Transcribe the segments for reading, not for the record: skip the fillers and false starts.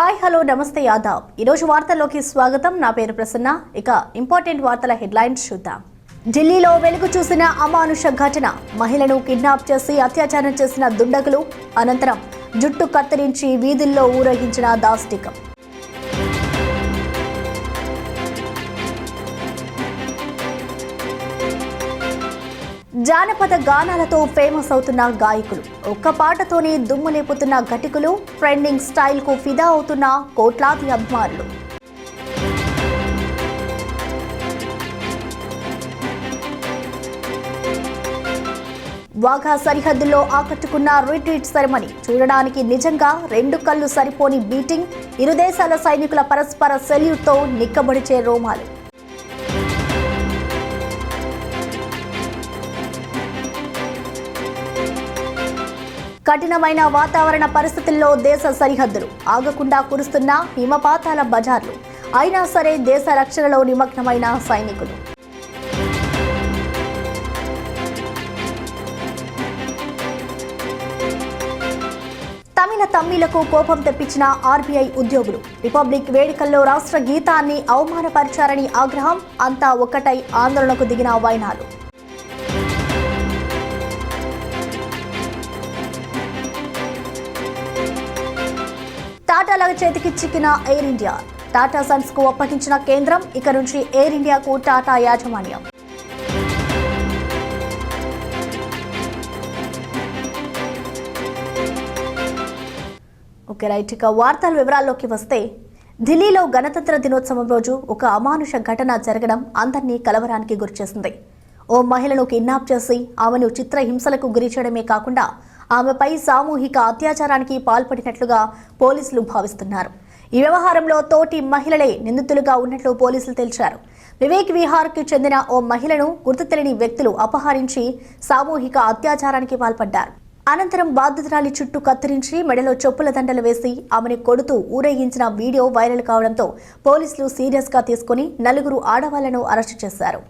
Hi hello నమస్తే యాదాబ్ ఈరోజు వార్తల్లోకి స్వాగతం. నా పేరు ప్రసన్న. ఇక ఇంపార్టెంట్ వార్తల హెడ్లైన్స్ చూద్దాం. ఢిల్లీలో వెలుగు చూసిన అమానుష ఘటన. మహిళను కిడ్నాప్ చేసి అత్యాచారం చేసిన దుండగులు. అనంతరం జుట్టు కత్తిరించి వీధుల్లో ఊరేగించిన దాష్టికం. జానపద గానాలతో ఫేమస్ అవుతున్న గాయకులు, ఒక్క పాటతోనే దుమ్ము లేపుతున్న ఘటికులు, ట్రెండింగ్ స్టైల్ కు ఫిదా అవుతున్న కోట్లాది అభిమానులు. వాఘా సరిహద్దుల్లో ఆకట్టుకున్న రిట్రీట్ సెరమనీ. చూడడానికి నిజంగా రెండు కళ్ళు సరిపోని బీటింగ్. ఇరు దేశాల సైనికుల పరస్పర సెల్యూట్తో నిక్కబడిచే రోమాలు. కఠినమైన వాతావరణ పరిస్థితుల్లో దేశ సరిహద్దులు. ఆగకుండా కురుస్తున్న హిమపాతాల బజార్లు. అయినా సరే దేశ రక్షణలో నిమగ్నమైన సైనికులు. తమ్మిలకు కోపం తెప్పించిన ఆర్బీఐ ఉద్యోగులు. రిపబ్లిక్ వేడుకల్లో రాష్ట్ర గీతాన్ని అవమానపరిచారని ఆగ్రహం. అంతా ఒక్కటై ఆందోళనకు దిగిన వైనాలు. టాటాల చేతికి చిక్కిన ఎయిర్ ఇండియా. టాటా సన్స్ కు అప్పగించిన కేంద్రం. ఇక నుంచి ఎయిర్ ఇండియాకు టాటా యాజమాన్యం. ఇక వార్తల వివరాల్లోకి వస్తే, ఢిల్లీలో గణతంత్ర దినోత్సవం రోజు ఒక అమానుష ఘటన జరగడం అందరినీ కలవరానికి గురిచేసింది. ఓ మహిళను కిడ్నాప్ చేసి ఆమెను చిత్రహింసలకు గురి చేయడమే కాకుండా ఆమెపై సామూహిక అత్యాచారానికి పాల్పడినట్లుగా పోలీసులు భావిస్తున్నారు. ఈ వ్యవహారంలో తోటి మహిళలే నిందితులుగా ఉన్నట్లు పోలీసులు తెలిపారు. వివేక్ విహార్కి చెందిన ఓ మహిళను గుర్తు తెలియని వ్యక్తులు అపహరించి సామూహిక అత్యాచారానికి పాల్పడ్డారు. అనంతరం బాధితురాలి చుట్టూ కత్తిరించి మెడలో చెప్పుల దండలు వేసి ఆమెను కొడుతూ ఊరేగించిన వీడియో వైరల్ కావడంతో పోలీసులు సీరియస్ గా తీసుకుని నలుగురు ఆడవాళ్లను అరెస్టు చేశారు.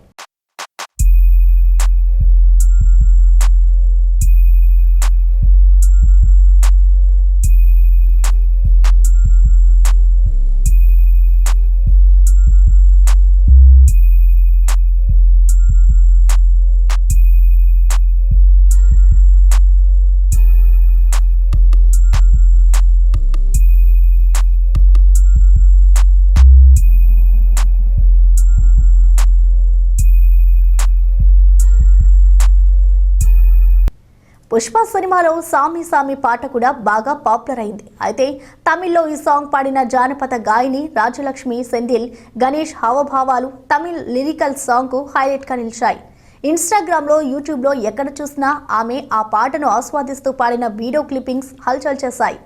పుష్ప సినిమాలో సామి సామి పాట కూడా బాగా పాపులర్ అయింది. అయితే తమిళ్లో ఈ సాంగ్ పాడిన జానపద గాయని రాజలక్ష్మి సెంధిల్ గణేష్ హావభావాలు తమిళ్ లిరికల్ సాంగ్ కు హైలైట్ గా నిలిచాయి. ఇన్స్టాగ్రామ్ లో, యూట్యూబ్ లో ఎక్కడ చూసినా ఆమె ఆ పాటను ఆస్వాదిస్తూ పాడిన వీడియో క్లిప్పింగ్స్ హల్చల్ చేశాయి.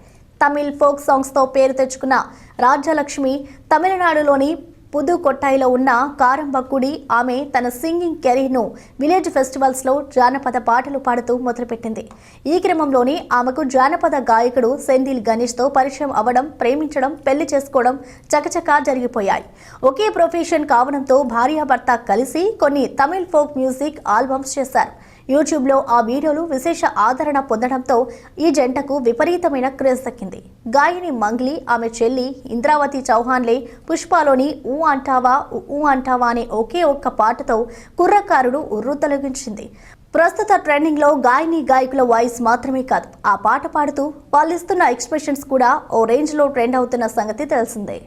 తమిళ్ ఫోక్ సాంగ్స్ తో పేరు తెచ్చుకున్న రాజలక్ష్మి తమిళనాడులోని పుదుకొట్టాయిలో ఉన్న కారంబక్కుడి ఆమె తన సింగింగ్ కెరీర్ను విలేజ్ ఫెస్టివల్స్ లో జానపద పాటలు పాడుతూ మొదలుపెట్టింది. ఈ క్రమంలోనే ఆమెకు జానపద గాయకుడు సెంధిల్ గణేష్ తో పరిచయం అవ్వడం, ప్రేమించడం, పెళ్లి చేసుకోవడం చకచకా జరిగిపోయాయి. ఒకే ప్రొఫెషన్ కావడంతో భార్యాభర్త కలిసి కొన్ని తమిళ్ ఫోక్ మ్యూజిక్ ఆల్బమ్స్ చేశారు. యూట్యూబ్ లో ఆ వీడియోలు విశేష ఆదరణ పొందడంతో ఈ జంటకు విపరీతమైన క్రేజ్ దక్కింది. గాయని మంగ్లీ, ఆమె చెల్లి ఇంద్రావతి చౌహాన్లే పుష్పలోని ఊ అంటావా అనే ఒకే ఒక్క పాటతో కుర్రకారుడు ఉర్రూతలొగించింది. ప్రస్తుత ట్రెండింగ్ లో గాయకుల వాయిస్ మాత్రమే కాదు, ఆ పాట పాడుతూ వాళ్ళిస్తున్న ఎక్స్ప్రెషన్స్ కూడా ఓ రేంజ్ లో ట్రెండ్ అవుతున్న సంగతి తెలిసిందే.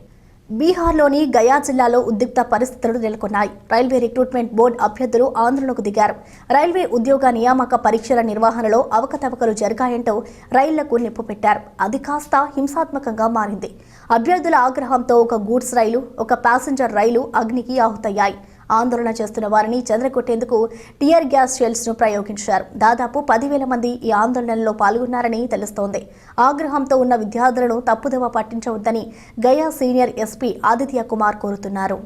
బీహార్లోని గయా జిల్లాలో ఉద్రిక్త పరిస్థితులు నెలకొన్నాయి. రైల్వే రిక్రూట్మెంట్ బోర్డు అభ్యర్థులు ఆందోళనకు దిగారు. రైల్వే ఉద్యోగ నియామక పరీక్షల నిర్వహణలో అవకతవకలు జరిగాయంటూ రైళ్లకు నిప్పు పెట్టారు. అది కాస్త హింసాత్మకంగా మారింది. అభ్యర్థుల ఆగ్రహంతో ఒక గూడ్స్ రైలు, ఒక ప్యాసింజర్ రైలు అగ్నికి ఆహుతయ్యాయి. ఆందోళన చేస్తున్న వారిని చెదరగొట్టేందుకు టియర్ గ్యాస్ షెల్స్ ను ప్రయోగించారు. దాదాపు 10,000 మంది ఈ ఆందోళనలో పాల్గొన్నారని తెలుస్తోంది. ఆగ్రహంతో ఉన్న విద్యార్థులను తప్పుదోవ పట్టించవద్దని గయా సీనియర్ ఎస్పీ ఆదిత్య కుమార్ కోరుతున్నారు.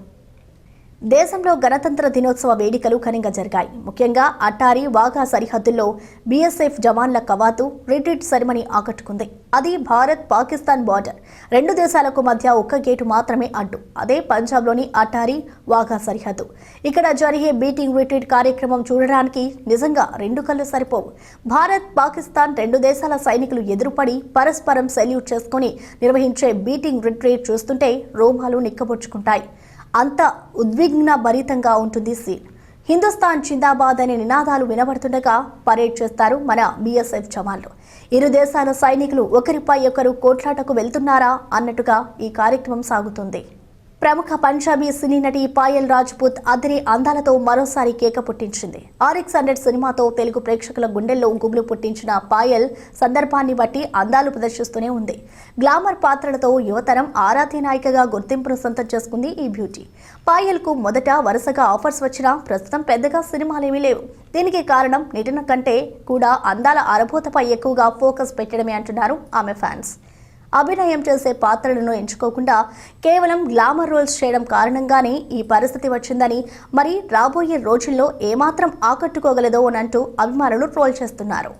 దేశంలో గణతంత్ర దినోత్సవ వేడుకలు ఘనంగా జరిగాయి. ముఖ్యంగా అటారీ వాఘా సరిహద్దుల్లో బీఎస్ఎఫ్ జవాన్ల కవాతు రిట్రీట్ సెరమనీ ఆకట్టుకుంది. అది భారత్ పాకిస్తాన్ బార్డర్. రెండు దేశాలకు మధ్య ఒక్క గేటు మాత్రమే అడ్డు. అదే పంజాబ్లోని అటారీ వాఘా సరిహద్దు. ఇక్కడ జరిగే బీటింగ్ రిట్రీట్ కార్యక్రమం చూడడానికి నిజంగా రెండు కళ్ళు సరిపోవు. భారత్ పాకిస్తాన్ రెండు దేశాల సైనికులు ఎదురుపడి పరస్పరం సెల్యూట్ చేసుకుని నిర్వహించే బీటింగ్ రిట్రీట్ చూస్తుంటే రోమాలు నిక్కబొచ్చుకుంటాయి. అంత ఉద్విగ్న భరితంగా ఉంటుంది సీన్. హిందుస్థాన్ జిందాబాద్ అనే నినాదాలు వినబడుతుండగా పరేడ్ చేస్తారు మన బీఎస్ఎఫ్ జవాన్లు. ఇరు దేశాల సైనికులు ఒకరిపై ఒకరు కోట్లాటకు వెళ్తున్నారా అన్నట్టుగా ఈ కార్యక్రమం సాగుతుంది. ప్రముఖ పంజాబీ సినీ నటి పాయల్ రాజ్పుత్ అదిరే అందాలతో మరోసారి కేక పుట్టించింది. RX-100 సినిమాతో తెలుగు ప్రేక్షకుల గుండెల్లో గుబులు పుట్టించిన పాయల్ సందర్భాన్ని బట్టి అందాలు ప్రదర్శిస్తూనే ఉంది. గ్లామర్ పాత్రలతో యువతరం ఆరాధ్య నాయికగా గుర్తింపును సొంతం చేసుకుంది ఈ బ్యూటీ. పాయల్కు మొదట వరుసగా ఆఫర్స్ వచ్చినా ప్రస్తుతం పెద్దగా సినిమాలేమీ లేవు. దీనికి కారణం నటన కంటే కూడా అందాల ఆరబోతపై ఎక్కువగా ఫోకస్ పెట్టడమే అంటున్నారు ఆమె ఫ్యాన్స్. అభినయం చేసే పాత్రలను ఎంచుకోకుండా కేవలం గ్లామర్ రోల్స్ చేయడం కారణంగానే ఈ పరిస్థితి వచ్చిందని, మరి రాబోయే రోజుల్లో ఏమాత్రం ఆకట్టుకోగలదో అనంటూ అభిమానులు ట్రోల్ చేస్తున్నారు.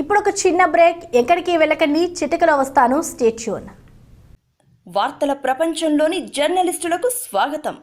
ఇప్పుడు ఒక చిన్న బ్రేక్. ఎక్కడికి వెళ్ళకండి, చిటికలో వస్తాను. Stay tune. వార్తల ప్రపంచంలోని జర్నలిస్టులకు స్వాగతం.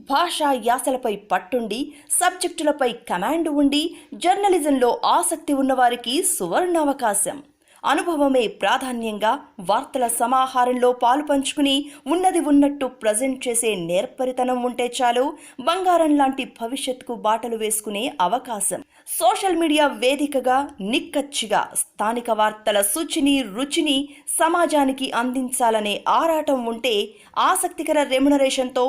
భాషా యాసలపై పట్టుండి, సబ్జెక్టులపై కమాండ్ ఉండి, జర్నలిజంలో ఆసక్తి ఉన్నవారికి సువర్ణావకాశం. అనుభవమే ప్రాధాన్యంగా వార్తల సమాహారంలో పాలు పంచుకుని ఉన్నది ఉన్నట్టు ప్రజెంట్ చేసే నేర్పరితనం ఉంటే చాలు, బంగారం లాంటి భవిష్యత్తుకు బాటలు వేసుకునే అవకాశం. సోషల్ మీడియా వేదికగా నిక్కచ్చిగా స్థానిక వార్తల శుచిని రుచిని సమాజానికి అందించాలనే ఆరాటం ఉంటే ఆసక్తికర రెమ్యునరేషన్తో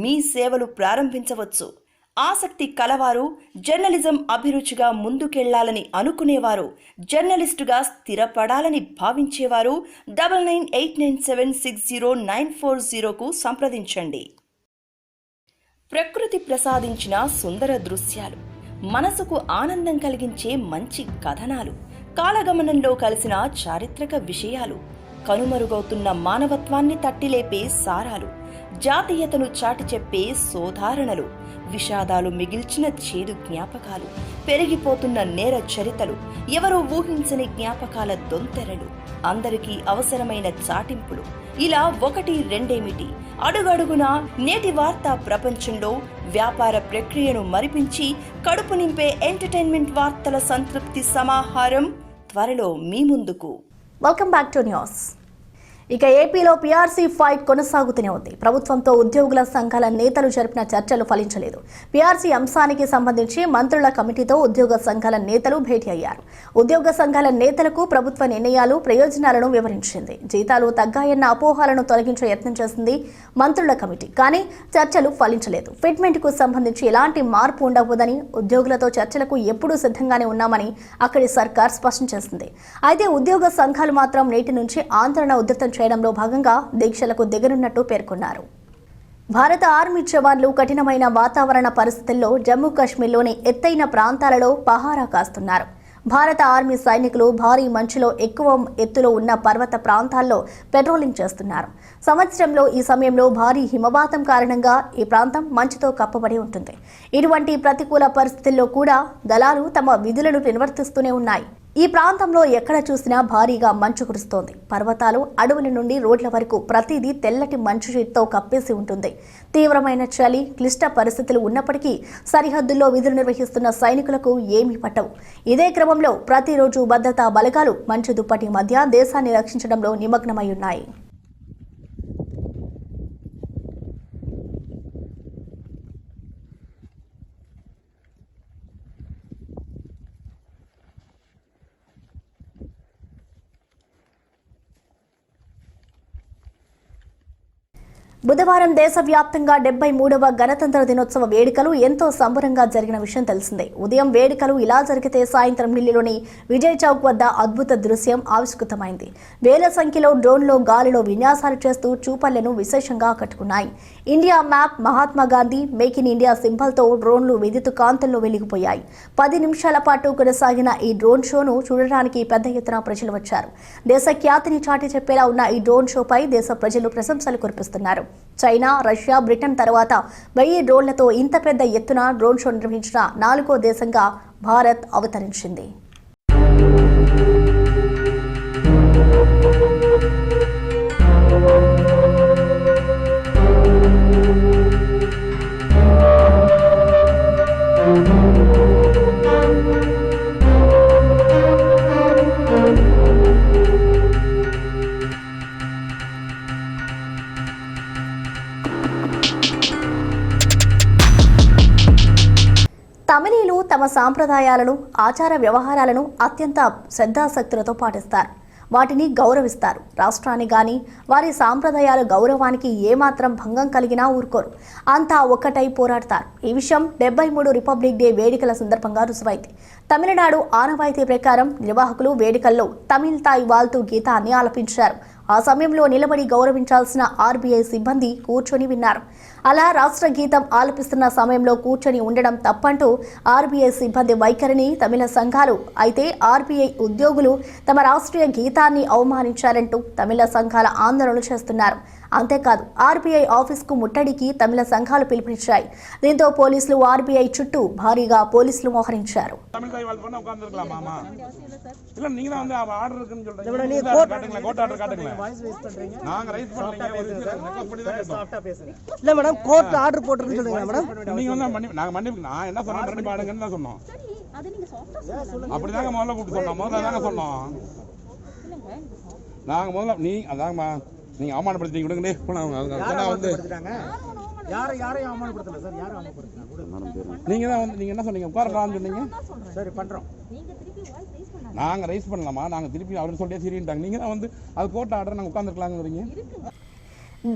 మీ సేవలు ప్రారంభించవచ్చు. ఆసక్తి కలవారు, జర్నలిజం అభిరుచిగా ముందుకెళ్లాలని అనుకునేవారు, జర్నలిస్టుగా స్థిరపడాలని భావించేవారు 9989760940కు సంప్రదించండి. ప్రకృతి ప్రసాదించిన సుందర దృశ్యాలు, మనసుకు ఆనందం కలిగించే మంచి కథనాలు, కాలగమనంలో కలిసిన చారిత్రక విషయాలు, కనుమరుగవుతున్న మానవత్వాన్ని తట్టిలేపే సారాలు, జాతీయతను చాటి చెప్పే సోదారణలు, విషాదాలు మిగిల్చిన చేదు జ్ఞాపకాలు, పెరిగిపోతున్న నేర చరితలు, ఎవరో ఊహించని జ్ఞాపకాల దొంతెరలు, అందరికీ అవసరమైన చాటింపులు, ఇలా ఒకటి రెండేమిటి, అడుగడుగునా నేటి వార్తా ప్రపంచంలో వ్యాపార ప్రక్రియను మరిపించి కడుపు నింపే ఎంటర్టైన్మెంట్ వార్తల సంతృప్తి సమాహారం త్వరలో మీ ముందుకు. Welcome back to news. ఇక ఏపీలో పీఆర్సీ ఫైట్ కొనసాగుతూనే ఉంది. ప్రభుత్వంతో ఉద్యోగుల సంఘాల నేతలు జరిపిన చర్చలు ఫలించలేదు. పీఆర్సీ అంశానికి సంబంధించి మంత్రుల కమిటీతో ఉద్యోగ సంఘాల నేతలు భేటీ అయ్యారు. ఉద్యోగ సంఘాల నేతలకు ప్రభుత్వ నిర్ణయాలు, ప్రయోజనాలను వివరించింది. జీతాలు తగ్గాయన్న అపోహలను తొలగించే యత్నం చేసింది మంత్రుల కమిటీ. కానీ చర్చలు ఫలించలేదు. ఫిట్మెంట్ కు సంబంధించి ఎలాంటి మార్పు ఉండబోదని, ఉద్యోగులతో చర్చలకు ఎప్పుడూ సిద్ధంగానే ఉన్నామని అక్కడి సర్కార్ స్పష్టం చేసింది. అయితే ఉద్యోగ సంఘాలు మాత్రం నేటి నుంచి ఆందోళన ఉధృతం చేయడంలో భాగంగా దీక్షలకు దిగనున్నట్టు పేర్కొన్నారు. భారత ఆర్మీ జవాన్లు కఠినమైన వాతావరణ పరిస్థితుల్లో జమ్మూ కాశ్మీర్లోని ఎత్తైన ప్రాంతాలలో పహారా కాస్తున్నారు. భారత ఆర్మీ సైనికులు భారీ మంచులో ఎక్కువ ఎత్తులో ఉన్న పర్వత ప్రాంతాల్లో పెట్రోలింగ్ చేస్తున్నారు. సంవత్సరంలో ఈ సమయంలో భారీ హిమపాతం కారణంగా ఈ ప్రాంతం మంచుతో కప్పబడి ఉంటుంది. ఇటువంటి ప్రతికూల పరిస్థితుల్లో కూడా దళాలు తమ విధులను నిర్వర్తిస్తూనే ఉన్నాయి. ఈ ప్రాంతంలో ఎక్కడ చూసినా భారీగా మంచు కురుస్తోంది. పర్వతాలు, అడవుల నుండి రోడ్ల వరకు ప్రతిదీ తెల్లటి మంచు షీట్తో కప్పేసి ఉంటుంది. తీవ్రమైన చలి, క్లిష్ట పరిస్థితులు ఉన్నప్పటికీ సరిహద్దుల్లో విధులు నిర్వహిస్తున్న సైనికులకు ఏమీ పట్టవు. ఇదే క్రమంలో ప్రతిరోజు భద్రతా బలగాలు మంచు దుప్పటి మధ్య దేశాన్ని రక్షించడంలో నిమగ్నమై ఉన్నాయి. బుధవారం దేశవ్యాప్తంగా 73వ గణతంత్ర దినోత్సవ వేడుకలు ఎంతో సంబరంగా జరిగిన విషయం తెలిసిందే. ఉదయం వేడుకలు ఇలా జరిగితే సాయంత్రం ఢిల్లీలోని విజయ్ చౌక్ వద్ద అద్భుత దృశ్యం ఆవిష్కృతమైంది. వేల సంఖ్యలో డ్రోన్లో గాలిలో విన్యాసాలు చేస్తూ చూపర్లను విశేషంగా ఆకట్టుకున్నాయి. India map, Mahatma Gandhi, make in India సింబల్తో డ్రోన్లు విద్యుత్ కాంతుల్లో వెలిగిపోయాయి. 10 నిమిషాల పాటు కొనసాగిన ఈ డ్రోన్ షోను చూడడానికి పెద్ద ఎత్తున ప్రజలు వచ్చారు. దేశ ఖ్యాతిని చాటి చెప్పేలా ఉన్న ఈ డ్రోన్ షోపై దేశ ప్రజలు ప్రశంసలు కురిపిస్తున్నారు. చైనా, రష్యా, బ్రిటన్ తర్వాత 1000 డ్రోన్లతో ఇంత పెద్ద ఎత్తున డ్రోన్ షో నిర్వహించిన 4వ దేశంగా భారత్ అవతరించింది. తమిళీలు తమ సాంప్రదాయాలను, ఆచార వ్యవహారాలను అత్యంత శ్రద్ధాశక్తులతో పాటిస్తారు. వాటిని గౌరవిస్తారు. రాష్ట్రాన్ని గాని వారి సాంప్రదాయాల గౌరవానికి ఏమాత్రం భంగం కలిగినా ఊరుకోరు. అంతా ఒక్కటై పోరాడతారు. ఈ విషయం 73 రిపబ్లిక్ డే వేడుకల సందర్భంగా రుజువైంది. తమిళనాడు ఆనవాయితీ ప్రకారం నిర్వాహకులు వేడుకల్లో తమిళ్ తాయ్ వాల్తూ గీతాన్ని ఆలపించారు. ఆ సమయంలో నిలబడి గౌరవించాల్సిన ఆర్బీఐ సిబ్బంది కూర్చొని విన్నారు. అలా రాష్ట్ర గీతం ఆలపిస్తున్న సమయంలో కూర్చొని ఉండడం తప్పంటూ ఆర్బీఐ సిబ్బంది వైఖరిని తమిళ సంఘాలు, అయితే ఆర్బీఐ ఉద్యోగులు తమ రాష్ట్రీయ గీతాన్ని అవమానించారంటూ తమిళ సంఘాల ఆందోళనలు చేస్తున్నారు. అంతేకాదు ఆర్బీఐ ఆఫీస్కు ముట్టడికి తమిళ సంఘాలు పిలుపునిచ్చాయి. దీంతో పోలీసులు ఆర్బీఐ చుట్టూ భారీగా పోలీసులు మోహరించారు. நீங்க அவமானப்படுத்தி கொடுங்க நீங்க தான் வந்து நீங்க என்ன சொன்னீங்க உட்காரலாம்னு சொன்னீங்க. சரி பண்றோம், நாங்க ரைஸ் பண்ணலாமா, நாங்க திருப்பி அவரு சொல்லியே சரின்ட்டாங்க. நீங்க தான் வந்து அது கோர்ட் ఆర్డర్ நாங்க ఉட்கார்ந்துக்கலாம்ங்கறீங்க.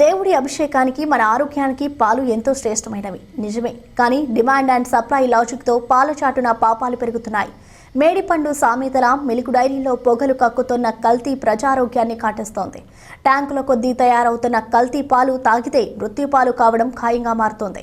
దేవుడి అభిషేకానికి మన ఆరోగ్యానికి పాలు ఎంతో శ్రేష్టమైనవి నిజమే. కానీ డిమాండ్ అండ్ సప్లై లాజిక్తో పాల చాటున పాపాలు పెరుగుతున్నాయి. మేడిపండు సామెతల మిల్క్ డైరీలో పొగలు కక్కుతున్న కల్తీ ప్రజారోగ్యాన్ని కాటేస్తోంది. ట్యాంకుల కొద్దీ తయారవుతున్న కల్తీ పాలు తాగితే మృత్యుపాలు కావడం ఖాయంగా మారుతోంది.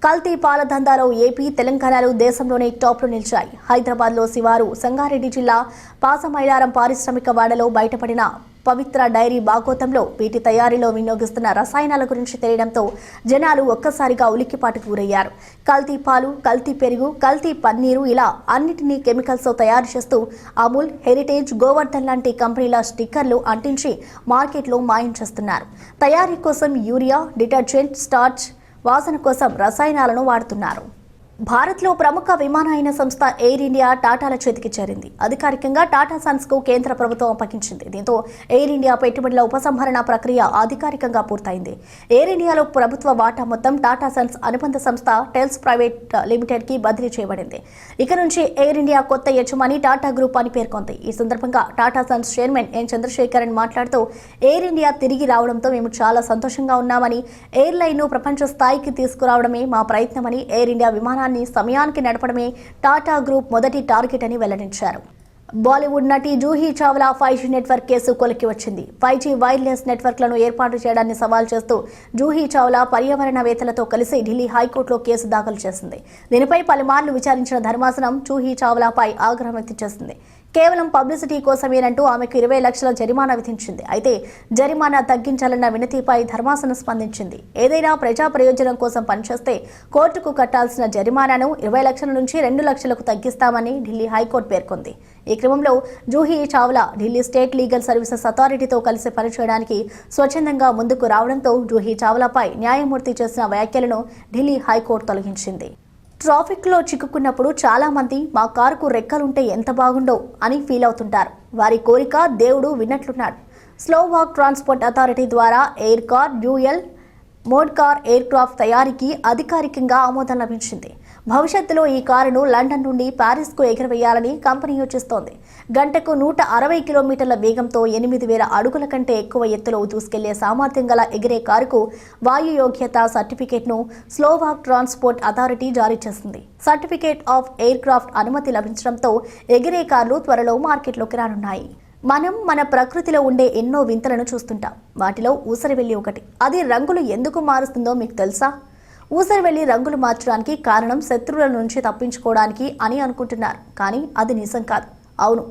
కల్తీ పాల దందాలో ఏపీ, తెలంగాణలో దేశంలోనే టాప్లో నిలిచాయి. హైదరాబాద్లో శివారు సంగారెడ్డి జిల్లా పాసమైలారం పారిశ్రామిక వాడలో బయటపడిన పవిత్ర డైరీ బాగోతంలో వీటి తయారీలో వినియోగిస్తున్న రసాయనాల గురించి తెలియడంతో జనాలు ఒక్కసారిగా ఉలిక్కిపాటుకు గురయ్యారు. కల్తీ పాలు, కల్తీ పెరుగు, కల్తీ పన్నీరు ఇలా అన్నిటినీ కెమికల్స్తో తయారు చేస్తూ అమూల్, హెరిటేజ్, గోవర్ధన్ లాంటి కంపెనీల స్టిక్కర్లు అంటించి మార్కెట్లో మాయం చేస్తున్నారు. తయారీ కోసం యూరియా, డిటర్జెంట్, స్టార్చ్, వాసన కోసం రసాయనాలను వాడుతున్నారు. భారత్లో ప్రముఖ విమానయాన సంస్థ ఎయిర్ ఇండియా టాటాల చేతికి చేరింది. అధికారికంగా టాటా సన్స్కు కేంద్ర ప్రభుత్వం అప్పగించింది. దీంతో ఎయిర్ ఇండియా పెట్టుబడుల ఉపసంహరణ ప్రక్రియ అధికారికంగా పూర్తయింది. ఎయిర్ ఇండియాలో ప్రభుత్వ వాటా మొత్తం టాటా సన్స్ అనుబంధ సంస్థ టెల్స్ ప్రైవేట్ లిమిటెడ్కి బదిలీ చేయబడింది. ఇక నుంచి ఎయిర్ ఇండియా కొత్త యజమాని టాటా గ్రూప్ అని పేర్కొంది. ఈ సందర్భంగా Tata Sons chairman N Chandrasekaran మాట్లాడుతూ ఎయిర్ ఇండియా తిరిగి రావడంతో మేము చాలా సంతోషంగా ఉన్నామని, ఎయిర్లైన్ను ప్రపంచ స్థాయికి తీసుకురావడమే మా ప్రయత్నమని, ఎయిర్ ఇండియా విమానాన్ని సమయానికి నడపడమే టాటా గ్రూప్ మొదటి టార్గెట్ అని వెల్లడించారు. బాలీవుడ్ నటి Juhi Chawla 5G network case కొలిక్కి వచ్చింది. 5G వైర్లెస్ నెట్వర్క్లను ఏర్పాటు చేయడాన్ని సవాల్ చేస్తూ జూహీ చావ్లా పర్యావరణవేత్తలతో కలిసి ఢిల్లీ హైకోర్టులో కేసు దాఖలు చేసింది. దీనిపై పలుమార్లు విచారించిన ధర్మాసనం జూహీ చావ్లాపై ఆగ్రహం వ్యక్తం చేసింది. కేవలం పబ్లిసిటీ కోసమేనంటూ ఆమెకు 20 లక్షల జరిమానా విధించింది. అయితే జరిమానా తగ్గించాలన్న వినతిపై ధర్మాసనం స్పందించింది. ఏదైనా ప్రజా ప్రయోజనం కోసం పనిచేస్తే కోర్టుకు కట్టాల్సిన జరిమానాను 20 లక్షల నుంచి 2 లక్షలకు తగ్గిస్తామని ఢిల్లీ హైకోర్టు పేర్కొంది. ఈ క్రమంలో Juhi Chawla Delhi state legal services అథారిటీతో కలిసి పనిచేయడానికి స్వచ్ఛందంగా ముందుకు రావడంతో జూహీ చావ్లాపై న్యాయమూర్తి చేసిన వ్యాఖ్యలను ఢిల్లీ హైకోర్టు తొలగించింది. ట్రాఫిక్లో చిక్కుకున్నప్పుడు చాలామంది మా కారుకు రెక్కలుంటే ఎంత బాగుండో అని ఫీల్ అవుతుంటారు. వారి కోరిక దేవుడు విన్నట్లున్నాడు. స్లోవాక్ ట్రాన్స్పోర్ట్ అథారిటీ ద్వారా air car, dual mode car air craft తయారీకి అధికారికంగా ఆమోదం లభించింది. భవిష్యత్తులో ఈ కారును లండన్ నుండి ప్యారిస్కు ఎగురవేయాలని కంపెనీ యోచిస్తోంది. గంటకు 160 కిలోమీటర్ల వేగంతో 8,000 అడుగుల కంటే ఎక్కువ ఎత్తులో దూసుకెళ్లే సామర్థ్యం గల ఎగిరే కారుకు వాయు యోగ్యత సర్టిఫికేట్ను స్లోవాక్ ట్రాన్స్పోర్ట్ అథారిటీ జారీ చేసింది. సర్టిఫికేట్ ఆఫ్ ఎయిర్ క్రాఫ్ట్ అనుమతి లభించడంతో ఎగిరే కార్లు త్వరలో మార్కెట్లోకి రానున్నాయి. మనం మన ప్రకృతిలో ఉండే ఎన్నో వింతలను చూస్తుంటాం. వాటిలో ఊసరవెల్లి ఒకటి. అది రంగులు ఎందుకు మారుస్తుందో మీకు తెలుసా? ఊసరవెల్లి రంగులు మార్చడానికి కారణం శత్రువుల నుంచి తప్పించుకోవడానికి అని అనుకుంటున్నారు, కానీ అది నిజం కాదు. అవును,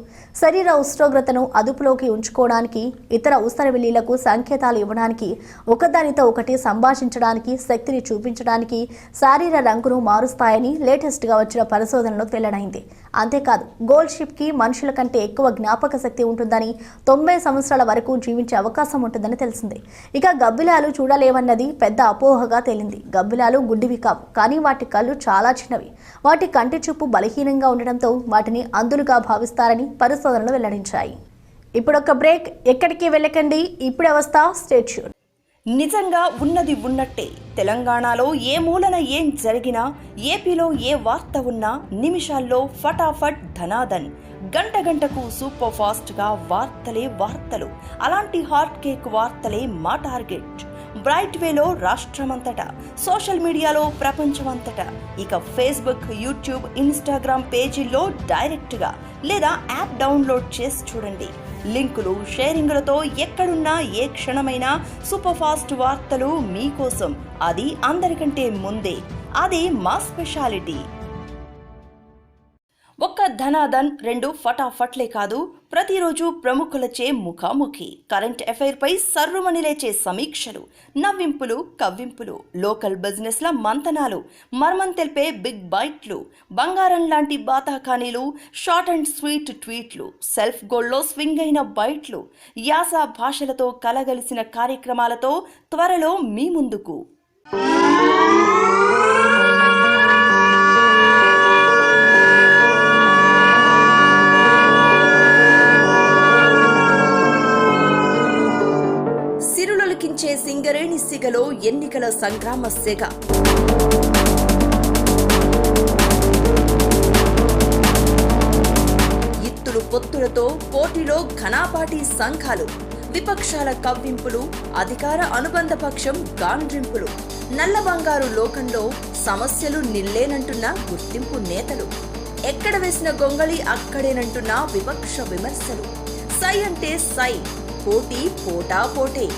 శరీర ఉష్ణోగ్రతను అదుపులోకి ఉంచుకోవడానికి, ఇతర ఊసరవెల్లిలకు సంకేతాలు ఇవ్వడానికి, ఒకదానితో ఒకటి సంభాషించడానికి, శక్తిని చూపించడానికి శారీర రంగును మారుస్తాయని లేటెస్ట్గా వచ్చిన పరిశోధనలో వెల్లడైంది. అంతేకాదు, గోల్డ్ షిప్కి మనుషుల కంటే ఎక్కువ జ్ఞాపక శక్తి ఉంటుందని, 90 సంవత్సరాల వరకు జీవించే అవకాశం ఉంటుందని తెలిసింది. ఇక గబ్బిలాలు చూడలేవన్నది పెద్ద అపోహగా తేలింది. గబ్బిలాలు గుడ్డివి కావు, కానీ వాటి కళ్ళు చాలా చిన్నవి. వాటి కంటి చూపు బలహీనంగా ఉండడంతో వాటిని అంధులుగా భావిస్తారని పరిశోధనలు వెల్లడించాయి. ఇప్పుడొక బ్రేక్, ఎక్కడికి వెళ్ళకండి. ఇప్పుడే వస్తా, స్టే ట్యూన్. నిజంగా ఉన్నది ఉన్నట్టే తెలంగాణలో ఏ మూలన ఏం జరిగినా, ఏపీలో ఏ వార్త ఉన్నా నిమిషాల్లో ఫటాఫట్ ధనాదన్, గంట గంటకు సూపర్ ఫాస్ట్ గా వార్తలే వార్తలు. అలాంటి హాట్ కేక్ వార్తలే మా టార్గెట్. బ్రైట్ వేలో రాష్ట్రమంతటా, సోషల్ మీడియాలో ప్రపంచమంతటా, ఇక ఫేస్బుక్, యూట్యూబ్, ఇన్స్టాగ్రామ్ పేజీల్లో డైరెక్ట్గా లేదా యాప్ డౌన్లోడ్ చేసి చూడండి. లింకులు, షేరింగులతో ఎక్కడున్నా ఏ క్షణమైనా సూపర్ ఫాస్ట్ వార్తలు మీకోసం. అది అందరికంటే ముందే. అది మా స్పెషాలిటీ. ఒక్క ధనాదన్, 2 ఫటాఫట్లే కాదు, ప్రతిరోజు ప్రముఖులచే ముఖాముఖి, కరెంట్ అఫైర్ పై సర్రుమని లేచే సమీక్షలు, నవ్వింపులు, కవ్వింపులు, లోకల్ బిజినెస్ల మంతనాలు, మర్మం తెలిపే బిగ్ బైట్లు, బంగారం లాంటి బాతాకానీలు, షార్ట్ అండ్ స్వీట్ ట్వీట్లు, సెల్ఫ్ గోల్డ్లో స్వింగ్ అయిన బైట్లు, యాస భాషలతో కలగలిసిన కార్యక్రమాలతో త్వరలో మీ ముందుకు. సిరులొలికించే సింగరేణి సిగలో ఎన్నికల సంగ్రామ సెగ. ఇత్తులు పొత్తులతో పోటీలో ఘనాపాటి సంఘాలు, విపక్షాల కవ్వింపులు, అధికార అనుబంధ పక్షం గాండ్రింపులు, నల్ల బంగారు లోకంలో సమస్యలు నిల్లేనంటున్న గుర్తింపు నేతలు, ఎక్కడ వేసిన గొంగళి అక్కడేనంటున్న విపక్ష విమర్శలు. సై అంటే సై, పోటీ పోటా పోటే.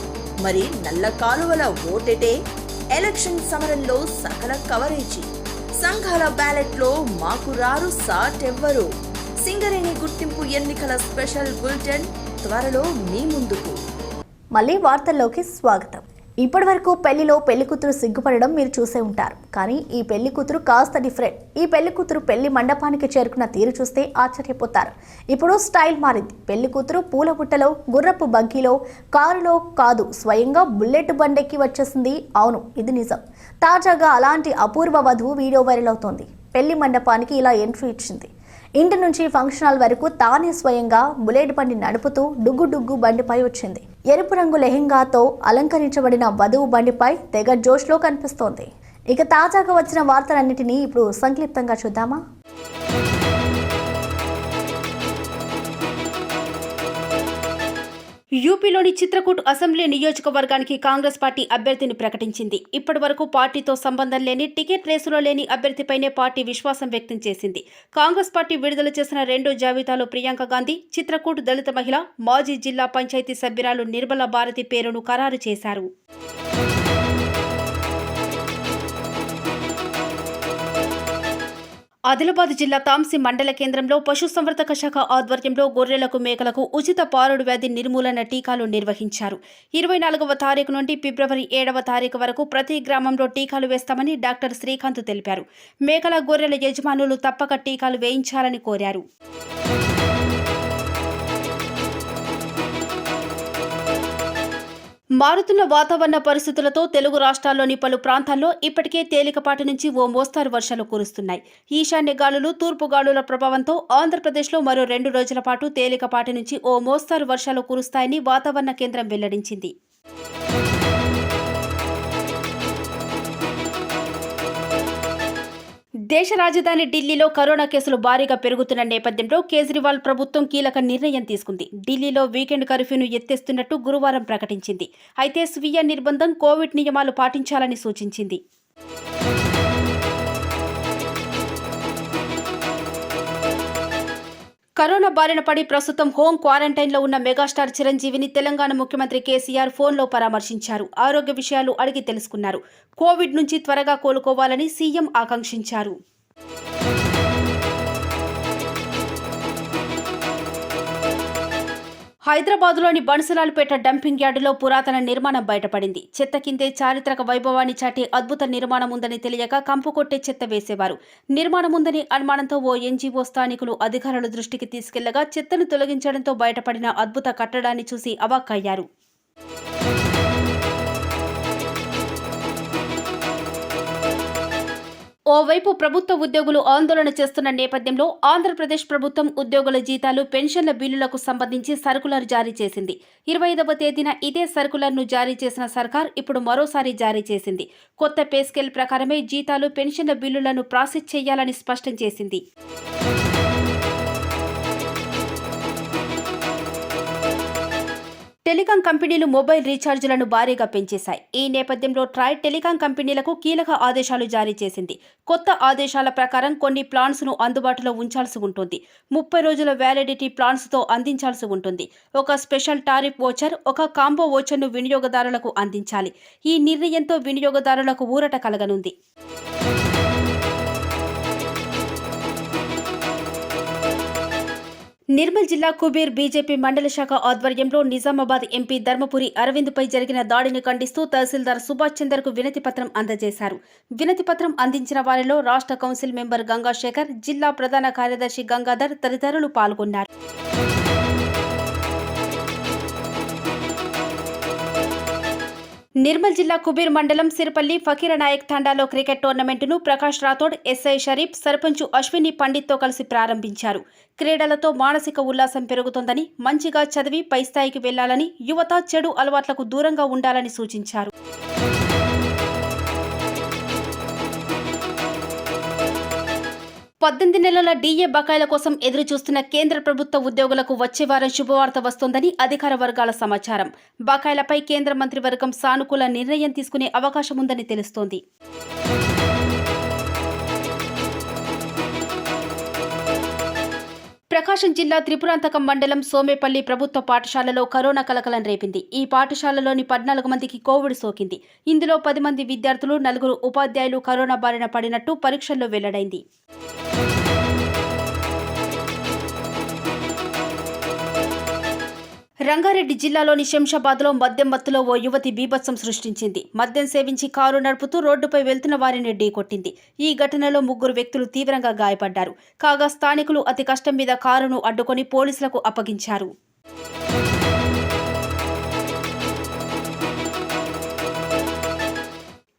మరి నల్ల కాలువల ఓటెటే. ఎలక్షన్ సమరంలో సకల కవరేజీ. సంఘాల బ్యాలెట్లో మాకు రారు సాటెవ్వరు. సింగరేణి గుర్తింపు ఎన్నికల స్పెషల్ బులెటిన్ త్వరలో మీ ముందుకు. మళ్ళీ వార్తల్లోకి స్వాగతం. ఇప్పటి వరకు పెళ్లిలో పెళ్లి కూతురు సిగ్గుపడడం మీరు చూసే ఉంటారు, కానీ ఈ పెళ్లి కూతురు కాస్త డిఫరెంట్. ఈ పెళ్లి కూతురు పెళ్లి మండపానికి చేరుకున్న తీరు చూస్తే ఆశ్చర్యపోతారు. ఇప్పుడు స్టైల్ మారింది. పెళ్లి కూతురు పూల బుట్టలో, గుర్రపు బగ్గీలో, కారులో కాదు, స్వయంగా బుల్లెట్ బండెక్కి వచ్చేసింది. అవును, ఇది నిజం. తాజాగా అలాంటి అపూర్వ వధువు వీడియో వైరల్ అవుతోంది. పెళ్లి మండపానికి ఇలా ఎంట్రీ ఇచ్చింది. ఇంటి నుంచి ఫంక్షన్ హాల్ వరకు తానే స్వయంగా బుల్లెట్ బండి నడుపుతూ డుగ్గు డుగ్గు బండిపై వచ్చింది. ఎరుపు రంగు లెహెంగాతో అలంకరించబడిన వధువు బండిపై తెగ జోష్లో కనిపిస్తోంది. ఇక తాజాగా వచ్చిన వార్తలన్నిటినీ ఇప్పుడు సంక్షిప్తంగా చూద్దామా? యూపీలోని చిత్రకూట్ అసెంబ్లీ నియోజకవర్గానికి కాంగ్రెస్ పార్టీ అభ్యర్థిని ప్రకటించింది. ఇప్పటి వరకు పార్టీతో సంబంధం లేని, టికెట్ రేసులో లేని అభ్యర్థిపైనే పార్టీ విశ్వాసం వ్యక్తం చేసింది. కాంగ్రెస్ పార్టీ విడుదల చేసిన 2 జాబితాలో ప్రియాంక గాంధీ, చిత్రకూట్ దళిత మహిళ, మాజీ జిల్లా పంచాయతీ సభ్యురాలు నిర్మలా భారతి పేరును ఖరారు చేశారు. ఆదిలాబాద్ జిల్లా తాంసి మండల కేంద్రంలో పశుసంవర్ధక శాఖ ఆధ్వర్యంలో గొర్రెలకు, మేకలకు ఉచిత పారుడు వ్యాధి నిర్మూలన టీకాలు నిర్వహించారు. 24వ తారీఖు నుండి ఫిబ్రవరి 7వ తారీఖు వరకు ప్రతి గ్రామంలో టీకాలు వేస్తామని డాక్టర్ శ్రీకాంత్ తెలిపారు. మేకల, గొర్రెల యజమానులు తప్పక టీకాలు వేయించాలని కోరారు. మారుతున్న వాతావరణ పరిస్థితులతో తెలుగు రాష్ట్రాల్లోని పలు ప్రాంతాల్లో ఇప్పటికే తేలికపాటి నుంచి ఓ మోస్తారు వర్షాలు కురుస్తున్నాయి. ఈశాన్య గాలులు, తూర్పు గాలుల ప్రభావంతో ఆంధ్రప్రదేశ్లో మరో 2 రోజుల పాటు తేలికపాటి నుంచి ఓ మోస్తారు వర్షాలు కురుస్తాయని వాతావరణ కేంద్రం వెల్లడించింది. దేశ రాజధాని ఢిల్లీలో కరోనా కేసులు భారీగా పెరుగుతున్న నేపథ్యంలో కేజ్రీవాల్ ప్రభుత్వం కీలక నిర్ణయం తీసుకుంది. ఢిల్లీలో వీకెండ్ కర్ఫ్యూను ఎత్తేస్తున్నట్టు గురువారం ప్రకటించింది. అయితే స్వీయ నిర్బంధం, కోవిడ్ నియమాలు పాటించాలని సూచించింది. కరోనా బారిన పడి ప్రస్తుతం హోం క్వారంటైన్లో ఉన్న మెగాస్టార్ చిరంజీవిని తెలంగాణ ముఖ్యమంత్రి కేసీఆర్ ఫోన్లో పరామర్శించారు. ఆరోగ్య విషయాలు అడిగి తెలుసుకున్నారు. కోవిడ్ నుంచి త్వరగా కోలుకోవాలని సీఎం ఆకాంక్షించారు. హైదరాబాద్లోని బన్సలాల్పేట డంపింగ్ యార్డులో పురాతన నిర్మాణం బయటపడింది. చెత్త కిందే చారిత్రక వైభవాన్ని చాటే అద్భుత నిర్మాణం ఉందని తెలియక కంపు కొట్టే చెత్త వేసేవారు. నిర్మాణం ఉందని అనుమానంతో ఓ ఎన్జీఓ స్థానికులు అధికారుల దృష్టికి తీసుకెళ్లగా చెత్తను తొలగించడంతో బయటపడిన అద్భుత కట్టడాన్ని చూసి అవాక్కయ్యారు. ఓవైపు ప్రభుత్వ ఉద్యోగులు ఆందోళన చేస్తున్న నేపథ్యంలో ఆంధ్రప్రదేశ్ ప్రభుత్వం ఉద్యోగుల జీతాలు, పెన్షన్ల బిల్లులకు సంబంధించి సర్కులర్ జారీ చేసింది. 25వ తేదీన ఇదే సర్కులర్ను జారీ చేసిన సర్కార్ ఇప్పుడు మరోసారి జారీ చేసింది. కొత్త పే స్కేల్ ప్రకారమే జీతాలు, పెన్షన్ల బిల్లులను ప్రాసెస్ చేయాలని స్పష్టం చేసింది. టెలికాం కంపెనీలు మొబైల్ రీఛార్జీలను భారీగా పెంచేశాయి. ఈ నేపథ్యంలో ట్రాయ్ టెలికాం కంపెనీలకు కీలక ఆదేశాలు జారీ చేసింది. కొత్త ఆదేశాల ప్రకారం కొన్ని ప్లాన్స్ను అందుబాటులో ఉంచాల్సి ఉంటుంది. 30 రోజుల వ్యాలిడిటీ ప్లాన్స్తో అందించాల్సి ఉంటుంది. ఒక స్పెషల్ టారిఫ్ వోచర్, ఒక కాంబో వోచర్ను వినియోగదారులకు అందించాలి. ఈ నిర్ణయంతో వినియోగదారులకు ఊరట కలగనుంది. నిర్మల్ జిల్లా కుబీర్ బీజేపీ మండల శాఖ ఆధ్వర్యంలో నిజామాబాద్ ఎంపీ ధర్మపురి అరవింద్పై జరిగిన దాడిని ఖండిస్తూ తహసీల్దార్ సుభాష్ చందర్కు వినతిపత్రం అందజేశారు. వినతిపత్రం అందించిన వారిలో రాష్ట్ర కౌన్సిల్ మెంబర్ గంగాశేఖర్, జిల్లా ప్రధాన కార్యదర్శి గంగాధర్ తదితరులు పాల్గొన్నారు. నిర్మల్ జిల్లా కుబీర్ మండలం సిరిపల్లి ఫకీరనాయక్ తండాలో క్రికెట్ టోర్నమెంటును ప్రకాష్ రాథోడ్, ఎస్ఐ షరీఫ్, సర్పంచ్ అశ్విని పండిత్తో కలిసి ప్రారంభించారు. క్రీడలతో మానసిక ఉల్లాసం పెరుగుతోందని, మంచిగా చదివి పై స్థాయికి వెళ్లాలని, యువత చెడు అలవాట్లకు దూరంగా ఉండాలని సూచించారు. 18 నెలల డీఏ బకాయిల కోసం ఎదురు చూస్తున్న కేంద్ర ప్రభుత్వ ఉద్యోగులకు వచ్చే వారం శుభవార్త వస్తోందని అధికార వర్గాల సమాచారం. బకాయిలపై కేంద్ర మంత్రివర్గం సానుకూల నిర్ణయం తీసుకునే అవకాశం ఉందని తెలుస్తోంది. ప్రకాశం జిల్లా త్రిపురాంతకం మండలం సోమేపల్లి ప్రభుత్వ పాఠశాలలో కరోనా కలకలం రేపింది. ఈ పాఠశాలలోని 14 మందికి కోవిడ్ సోకింది. ఇందులో 10 మంది విద్యార్థులు, 4 ఉపాధ్యాయులు కరోనా బారిన పడినట్టు పరీక్షల్లో వెల్లడైంది. రంగారెడ్డి జిల్లాలోని శంషాబాద్లో మద్యం మత్తులో ఓ యువతి బీభత్సం సృష్టించింది. మద్యం సేవించి కారు నడుపుతూ రోడ్డుపై వెళ్తున్న వారిని ఢీకొట్టింది. ఈ ఘటనలో 3 వ్యక్తులు తీవ్రంగా గాయపడ్డారు. కాగా స్థానికులు అతి కష్టం మీద కారును అడ్డుకొని పోలీసులకు అప్పగించారు.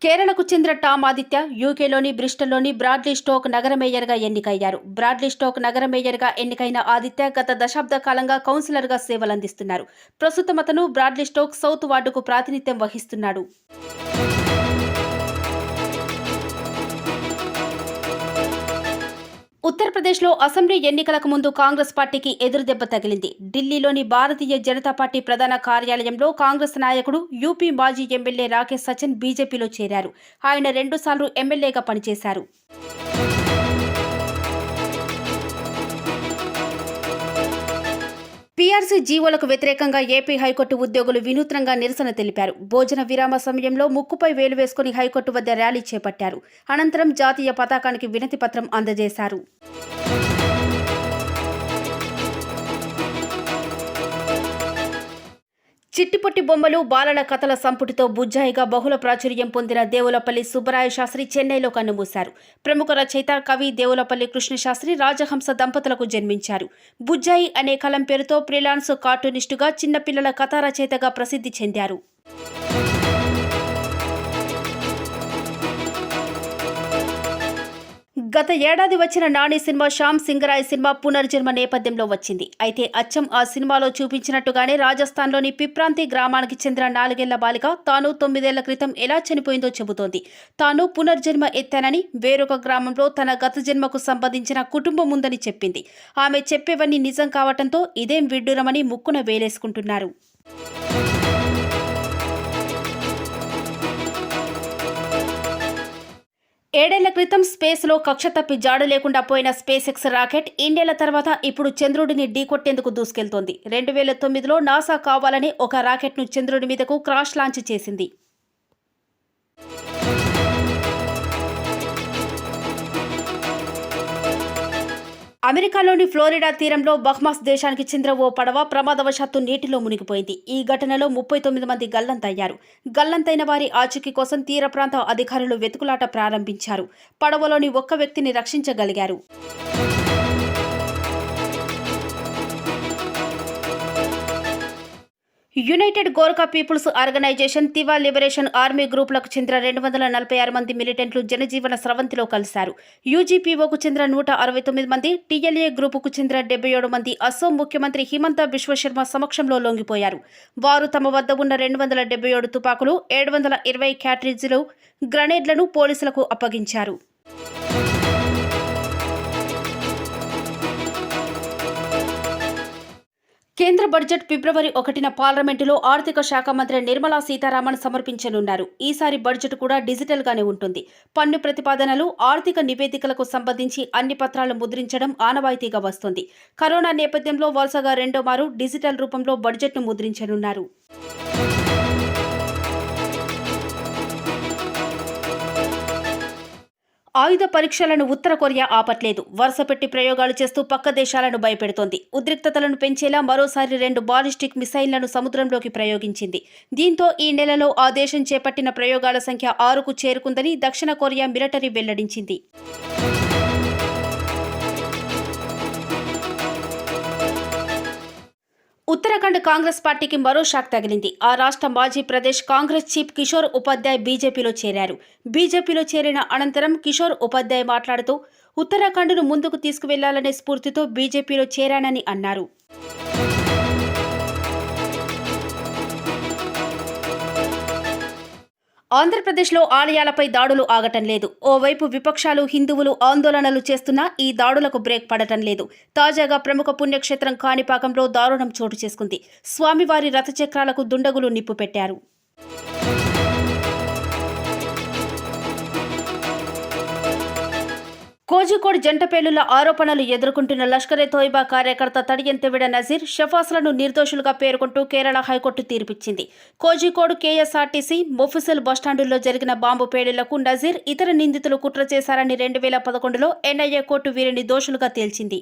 కేరళకు చెందిన టామ్ ఆదిత్య యూకేలోని బ్రిస్టల్లోని బ్రాడ్లీ స్టోక్ నగర మేయర్గా ఎన్నికయ్యారు. బ్రాడ్లీ స్టోక్ నగర మేయర్గా ఎన్నికైన ఆదిత్య గత దశాబ్ద కాలంగా కౌన్సిలర్గా సేవలందిస్తున్నారు. ప్రస్తుతం అతను బ్రాడ్లీ స్టోక్ సౌత్ వార్డుకు ప్రాతినిధ్యం వహిస్తున్నాడు. ఉత్తరప్రదేశ్లో అసెంబ్లీ ఎన్నికలకు ముందు కాంగ్రెస్ పార్టీకి ఎదురుదెబ్బ తగిలింది. ఢిల్లీలోని భారతీయ జనతా పార్టీ ప్రధాన కార్యాలయంలో కాంగ్రెస్ నాయకుడు, యూపీ మాజీ ఎమ్మెల్యే రాకేష్ సచన్ బీజేపీలో చేరారు. ఆయన 2 సార్లు ఎమ్మెల్యేగా పనిచేశారు. పీఆర్సీ జీవోలకు వ్యతిరేకంగా ఏపీ హైకోర్టు ఉద్యోగులు వినూత్నంగా నిరసన తెలిపారు. భోజన విరామ సమయంలో ముక్కుపై వేలు వేసుకుని హైకోర్టు వద్ద ర్యాలీ చేపట్టారు. అనంతరం జాతీయ పతాకానికి వినతి పత్రం అందజేశారు. చిట్టిపొట్టి బొమ్మలు, బాలల కథల సంపుటితో బుజ్జాయిగా బహుళ ప్రాచుర్యం పొందిన దేవులపల్లి సుబ్బరాయ శాస్త్రి చెన్నైలో కన్నుమూశారు. ప్రముఖ రచయిత, కవి దేవులపల్లి కృష్ణశాస్త్రి రాజహంస దంపతులకు జన్మించారు. బుజ్జాయి అనే కలం పేరుతో ఫ్రీలాన్స్ కార్టూనిస్టుగా, చిన్నపిల్లల కథా రచయితగా ప్రసిద్ధి చెందారు. గత ఏడాది వచ్చిన నాని సినిమా శ్యామ్ సింగరాయ్ సినిమా పునర్జన్మ నేపథ్యంలో వచ్చింది. అయితే అచ్చం ఆ సినిమాలో చూపించినట్టుగానే రాజస్థాన్లోని పిప్రాంతి గ్రామానికి చెందిన 4 ఏళ్ల బాలిక తాను 9 ఏళ్ల క్రితం ఎలా చనిపోయిందో చెబుతోంది. తాను పునర్జన్మ ఎత్తానని, వేరొక గ్రామంలో తన గత జన్మకు సంబంధించిన కుటుంబం ఉందని చెప్పింది. ఆమె చెప్పేవన్నీ నిజం కావటంతో ఇదేం విడ్డూరమని ముక్కున వేలేసుకుంటున్నారు. 7 ఏళ్ల క్రితం స్పేస్లో కక్ష తప్పి జాడు లేకుండా పోయిన స్పేస్ ఎక్స్ రాకెట్ ఇన్నేళ్ల తర్వాత ఇప్పుడు చంద్రుడిని ఢీకొట్టేందుకు దూసుకెళ్తోంది. 2009లో నాసా కావాలని ఒక రాకెట్ను చంద్రుడి మీదకు క్రాష్ లాంచ్ చేసింది. అమెరికాలోని ఫ్లోరిడా తీరంలో బహమాస్ దేశానికి చెందిన ఓ పడవ ప్రమాదవశాత్తు నీటిలో మునిగిపోయింది. ఈ ఘటనలో 39 మంది గల్లంతయ్యారు. గల్లంతైన వారి ఆచూకీ కోసం తీర ప్రాంత అధికారులు వెతుకులాట ప్రారంభించారు. పడవలోని ఒక్క వ్యక్తిని రక్షించగలిగారు. United Gorkha People's Organisation, Tiwa liberation army గ్రూపులకు చెందిన 246 మంది మిలిటెంట్లు జనజీవన స్రవంతిలో కలిశారు. యూజీపీఓకు చెందిన 169 మంది, టీఎల్ఏ గ్రూపుకు చెందిన 77 మంది అసోం ముఖ్యమంత్రి హిమంత బిశ్వశర్మ సమక్షంలో లొంగిపోయారు. వారు తమ వద్ద ఉన్న 277 తుపాకులు, 720 క్యాట్రిడ్జ్లు, గ్రనేడ్లను పోలీసులకు అప్పగించారు. కేంద్ర బడ్జెట్ ఫిబ్రవరి 1న పార్లమెంటులో ఆర్థిక శాఖ మంత్రి నిర్మలా సీతారామన్ సమర్పించనున్నారు. ఈసారి బడ్జెట్ కూడా డిజిటల్గానే ఉంటుంది. పన్ను ప్రతిపాదనలు, ఆర్థిక నివేదికలకు సంబంధించి అన్ని పత్రాలు ముద్రించడం ఆనవాయితీగా వస్తుంది. కరోనా నేపథ్యంలో వరుసగా 2వ మారు డిజిటల్ రూపంలో బడ్జెట్ను ముద్రించనున్నారు. ఆయుధ పరీక్షలను ఉత్తర కొరియా ఆపట్లేదు. వరుసపెట్టి ప్రయోగాలు చేస్తూ పక్క దేశాలను భయపెడుతోంది. ఉద్రిక్తతలను పెంచేలా మరోసారి 2 బాలిస్టిక్ మిసైళ్లను సముద్రంలోకి ప్రయోగించింది. దీంతో ఈ నెలలో ఆ దేశం చేపట్టిన ప్రయోగాల సంఖ్య 6కు చేరుకుందని దక్షిణ కొరియా మిలిటరీ వెల్లడించింది. ఉత్తరాఖండ్ కాంగ్రెస్ పార్టీకి మరో షాక్ తగిలింది. ఆ రాష్ట్ర మాజీ ప్రదేశ్ కాంగ్రెస్ చీఫ్ కిషోర్ ఉపాధ్యాయ్ బీజేపీలో చేరారు. బీజేపీలో చేరిన అనంతరం కిషోర్ ఉపాధ్యాయ్ మాట్లాడుతూ ఉత్తరాఖండ్ను ముందుకు తీసుకువెళ్లాలనే స్ఫూర్తితో బీజేపీలో చేరానని అన్నారు. ఆంధ్రప్రదేశ్లో ఆలయాలపై దాడులు ఆగటం లేదు. ఓవైపు విపక్షాలు, హిందువులు ఆందోళనలు చేస్తున్నా ఈ దాడులకు బ్రేక్ పడటం లేదు. తాజాగా ప్రముఖ పుణ్యక్షేత్రం కాణిపాకంలో దారుణం చోటు చేసుకుంది. స్వామివారి రథచక్రాలకు దుండగులు నిప్పు పెట్టారు. కోజికోడ్ జంట పేలుళ్ల ఆరోపణలు ఎదుర్కొంటున్న లష్కరే తోయిబా కార్యకర్త తడియం తెవిడ నజీర్, షఫాస్లను నిర్దోషులుగా పేర్కొంటూ కేరళ హైకోర్టు తీర్పిచ్చింది. కోజికోడ్ కేఎస్ఆర్టీసీ, మొఫిసిల్ బస్టాండుల్లో జరిగిన బాంబు పేలుళ్లకు నజీర్, ఇతర నిందితులు కుట్ర చేశారని 2011లో ఎన్ఐఏ కోర్టు వీరిని దోషులుగా తేల్చింది.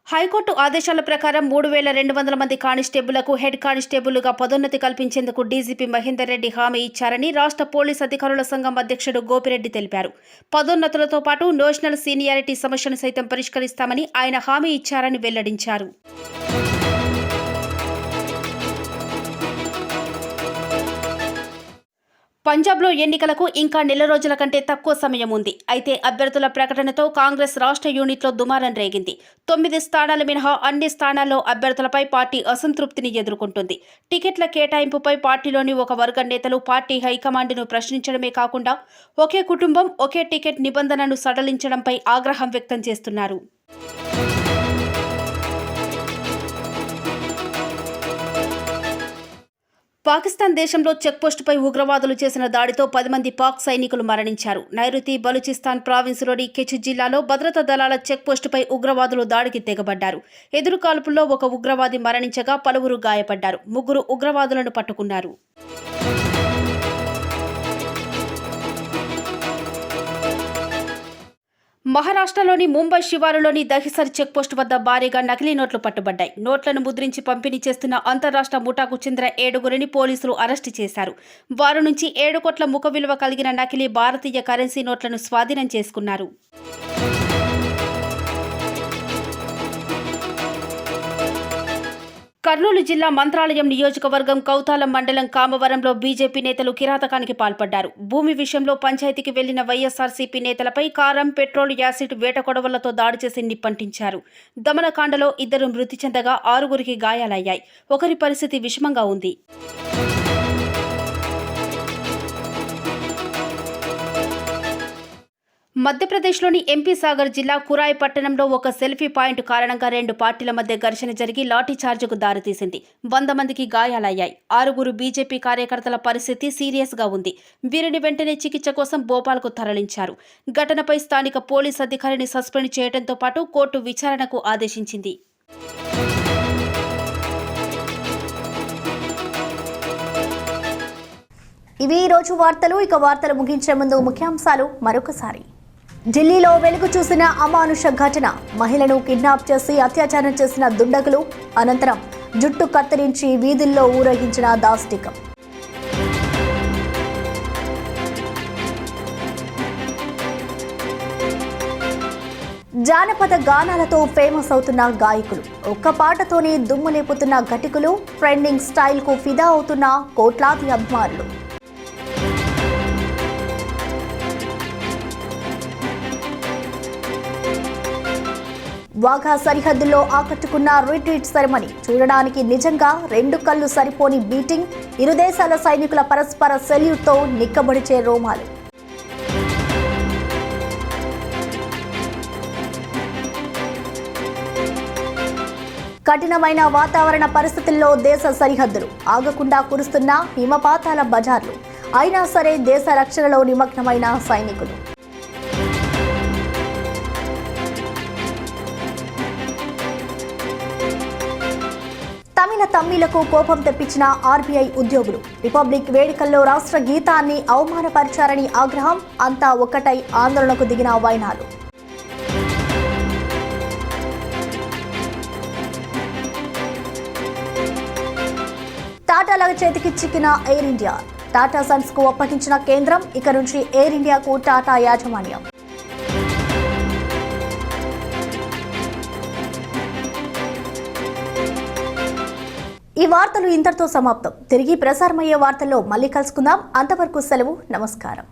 హైకోర్టు ఆదేశాల ప్రకారం 3200 మంది కానిస్టేబుళ్లకు హెడ్ కానిస్టేబుల్గా పదోన్నతి కల్పించేందుకు డీజీపీ మహేందర్ రెడ్డి హామీ ఇచ్చారని రాష్ట్ర పోలీస్ అధికారుల సంఘం అధ్యక్షుడు గోపిరెడ్డి తెలిపారు. పదోన్నతులతో పాటు నేషనల్ సీనియారిటీ సమస్యను సైతం పరిష్కరిస్తామని ఆయన హామీ ఇచ్చారని వెల్లడించారు. పంజాబ్లో ఎన్నికలకు ఇంకా నెల రోజుల కంటే తక్కువ సమయం ఉంది. అయితే అభ్యర్థుల ప్రకటనతో కాంగ్రెస్ రాష్ట్ర యూనిట్లో దుమారం రేగింది. 9 స్థానాలు మినహా అన్ని స్థానాల్లో అభ్యర్థులపై పార్టీ అసంతృప్తిని ఎదుర్కొంటుంది. టికెట్ల కేటాయింపుపై పార్టీలోని ఒక వర్గం నేతలు పార్టీ హైకమాండ్ను ప్రశ్నించడమే కాకుండా ఒకే కుటుంబం, ఒకే టికెట్ నిబంధనను సడలించడంపై ఆగ్రహం వ్యక్తం చేస్తున్నారు. పాకిస్తాన్ దేశంలో చెక్పోస్టుపై ఉగ్రవాదులు చేసిన దాడితో 10 మంది పాక్ సైనికులు మరణించారు. నైరుతి బలూచిస్తాన్ ప్రావిన్స్లోని కెచ్ జిల్లాలో భద్రతా దళాల చెక్పోస్టుపై ఉగ్రవాదులు దాడికి తెగబడ్డారు. ఎదురుకాల్పుల్లో ఒక ఉగ్రవాది మరణించగా పలువురు గాయపడ్డారు. 3 ఉగ్రవాదులను పట్టుకున్నారు. మహారాష్ట్రలోని ముంబై శివారులోని దహిసర్ చెక్పోస్టు వద్ద భారీగా నకిలీ నోట్లు పట్టుబడ్డాయి. నోట్లను ముద్రించి పంపిణీ చేస్తున్న అంతర్రాష్ట్ర ముఠాకు చెందిన 7గురిని పోలీసులు అరెస్టు చేశారు. వారి నుంచి 7 కోట్ల ముఖ విలువ కలిగిన నకిలీ భారతీయ కరెన్సీ నోట్లను స్వాధీనం చేసుకున్నారు. కర్నూలు జిల్లా మంత్రాలయం నియోజకవర్గం కౌతాలం మండలం కామవరంలో బీజేపీ నేతలు కిరాతకానికి పాల్పడ్డారు. భూమి విషయంలో పంచాయతీకి వెళ్లిన వైఎస్ఆర్సీపీ నేతలపై కారం, పెట్రోల్, యాసిడ్, వేట కొడవలతో దాడి చేసి నిప్పంటించారు. దమనకాండలో 2 మృతి చెందగా 6గురికి గాయాలయ్యాయి. ఒకరి పరిస్థితి విషమంగా ఉంది. మధ్యప్రదేశ్లోని ఎంపీ సాగర్ జిల్లా కురాయ్ పట్టణంలో ఒక సెల్ఫీ పాయింట్ కారణంగా 2 పార్టీల మధ్య ఘర్షణ జరిగి లాఠీచార్జ్కు దారితీసింది. 100 మందికి గాయాలయ్యాయి. 6గురు బీజేపీ కార్యకర్తల పరిస్థితి సీరియస్గా ఉంది. వీరిని వెంటనే చికిత్స కోసం భోపాల్కు తరలించారు. ఘటనపై స్థానిక పోలీస్ అధికారిని సస్పెండ్ చేయడంతో పాటు కోర్టు విచారణకు ఆదేశించింది. ఇవి ఈ రోజు వార్తలు. ఇక వార్తలు ముగించే ముందు ముఖ్యాంశాలు మరొకసారి. ఢిల్లీలో వెలుగు చూసిన అమానుష ఘటన. మహిళను కిడ్నాప్ చేసి అత్యాచారం చేసిన దుండగులు. అనంతరం జుట్టు కత్తిరించి వీధుల్లో ఊరేగించిన దాష్టికం. జానపద గానాలతో ఫేమస్ అవుతున్న గాయకులు. ఒక్క పాటతోనే దుమ్ము లేపుతున్న ఘటికులు. ట్రెండింగ్ స్టైల్కు ఫిదా అవుతున్న కోట్లాది అభిమానులు. వాఘా సరిహద్దుల్లో ఆకట్టుకున్న రిట్రీట్ సెరమనీ. చూడడానికి నిజంగా 2 కళ్ళు సరిపోని బీటింగ్. ఇరు దేశాల సైనికుల పరస్పర సెల్యూట్తో నిక్కబడిచే రోమాలు. కఠినమైన వాతావరణ పరిస్థితుల్లో దేశ సరిహద్దులు. ఆగకుండా కురుస్తున్న హిమపాతాల బజార్లు. అయినా సరే దేశ రక్షణలో నిమగ్నమైన సైనికులు. తమ్మిలకు కోపం తెప్పించిన ఆర్బీఐ ఉద్యోగులు. రిపబ్లిక్ వేడుకల్లో రాష్ట్ర గీతాన్ని అవమానపరిచారని ఆగ్రహం. అంతా ఒక్కటై ఆందోళనకు దిగిన వైనాలు. టాటాల చేతికి చిక్కిన ఎయిర్ ఇండియా. టాటా సన్స్ కు అప్పగించిన కేంద్రం. ఇక నుంచి ఎయిర్ ఇండియాకు టాటా యాజమాన్యం. ఈ వార్తలు ఇంతటితో సమాప్తం. తిరిగి ప్రసారమయ్యే వార్తల్లో మళ్ళీ కలుసుకుందాం. అంతవరకు సెలవు. నమస్కారం.